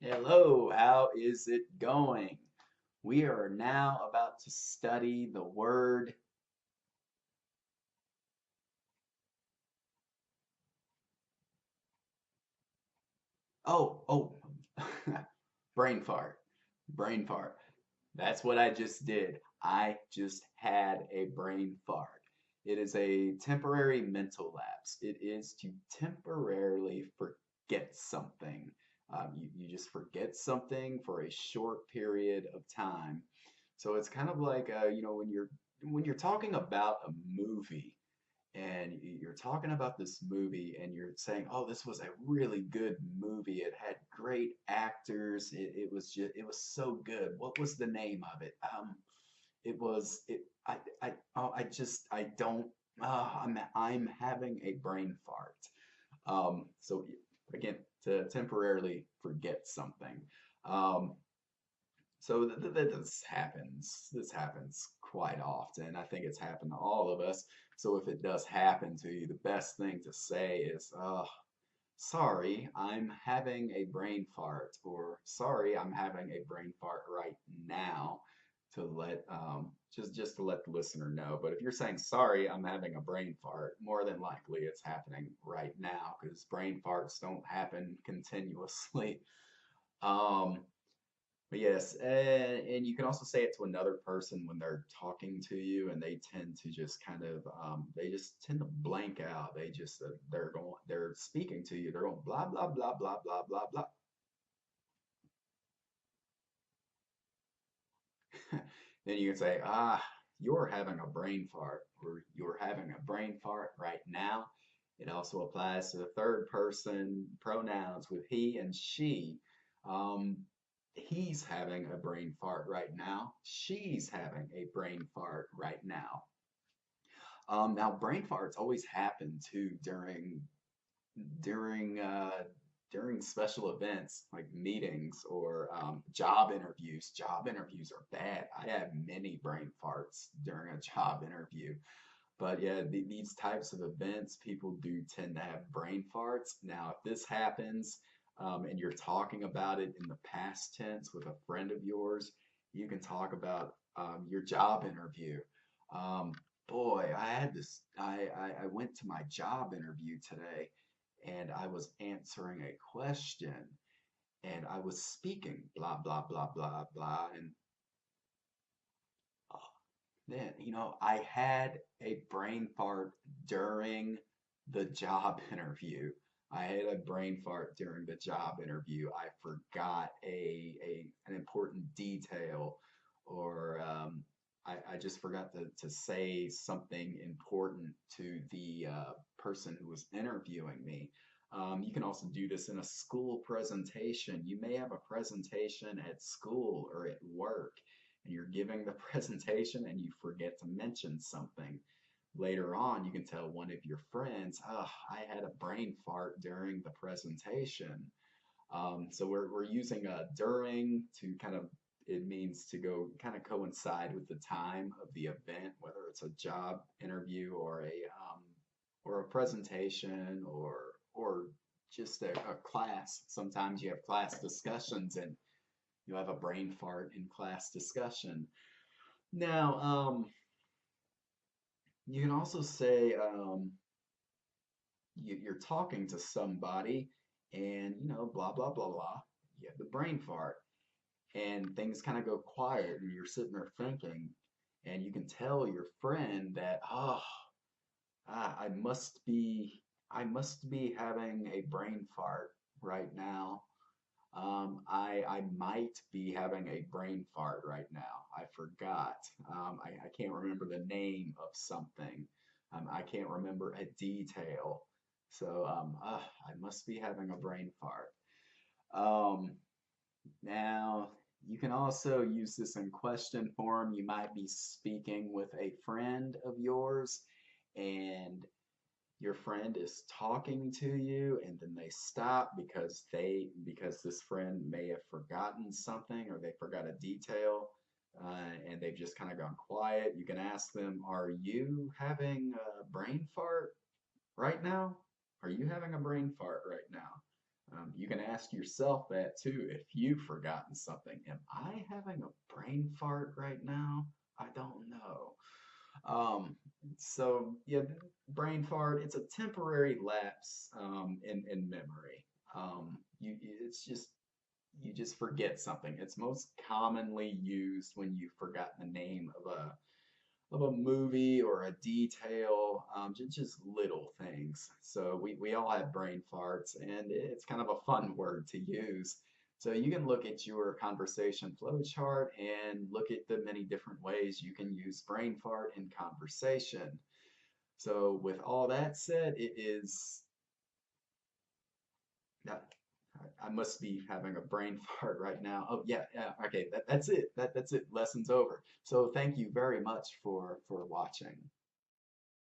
Hello, how is it going? We are now about to study the word. Oh, brain fart. Brain fart. That's what I just did. I just had a brain fart. It is a temporary mental lapse. It is to temporarily forget something. You just forget something for a short period of time. So it's kind of like when you're talking about a movie and you're talking about this movie and you're saying, "Oh, this was a really good movie. It had great actors. It was so good. What was the name of it? It was it. I just I don't. I'm having a brain fart. So again, to temporarily forget something. Um, so this happens. This happens quite often. I think it's happened to all of us. So if it does happen to you, the best thing to say is, sorry, I'm having a brain fart, or sorry, I'm having a brain fart right now, to let just to let the listener know. But if you're saying sorry, I'm having a brain fart, more than likely it's happening right now because brain farts don't happen continuously. Um, but yes, and you can also say it to another person when they're talking to you, and they tend to just they just tend to blank out. They're speaking to you. They're going blah blah blah blah blah blah blah. Then you can say, you're having a brain fart, or you're having a brain fart right now. It also applies to the third person pronouns with he and she. Um, he's having a brain fart right now. She's having a brain fart right now. Now, brain farts always happen too during uh, during special events like meetings or job interviews. Job interviews are bad. I have many brain farts during a job interview. But yeah, these types of events, people do tend to have brain farts. Now, if this happens and you're talking about it in the past tense with a friend of yours, you can talk about your job interview. Um, boy, I had this. I went to my job interview today, and I was answering a question, and I was speaking blah blah blah blah blah, and then, I had a brain fart during the job interview. I had a brain fart during the job interview. I forgot an important detail, or I just forgot to say something important to the person who was interviewing me. You can also do this in a school presentation. You may have a presentation at school or at work, and you're giving the presentation and you forget to mention something. Later on, you can tell one of your friends, oh, I had a brain fart during the presentation. So we're using a during to it means to go kind of coincide with the time of the event, whether it's a job interview or a presentation or just a class. Sometimes you have class discussions and you have a brain fart in class discussion. Now, you can also say you're talking to somebody and, blah, blah, blah, blah. You have the brain fart and things kind of go quiet and you're sitting there thinking and you can tell your friend that, I I must be having a brain fart right now. I might be having a brain fart right now. I forgot. I can't remember the name of something. I can't remember a detail. So I must be having a brain fart. Um, Now, you can also use this in question form. You might be speaking with a friend of yours, and your friend is talking to you and then they stop because this friend may have forgotten something or they forgot a detail, and they've just kind of gone quiet. You can ask them, are you having a brain fart right now? Are you having a brain fart right now? You can ask yourself that too if you've forgotten something. Am I having a brain fart right now? I don't know. Um, so yeah, brain fart, it's a temporary lapse in memory. It's just you just forget something. It's most commonly used when you've forgotten the name of a movie or a detail, just little things. So we all have brain farts, and it's kind of a fun word to use. So you can look at your conversation flowchart and look at the many different ways you can use brain fart in conversation. So with all that said, it is that I must be having a brain fart right now. Oh yeah, yeah. Okay, that's it. That's it. Lesson's over. So thank you very much for watching.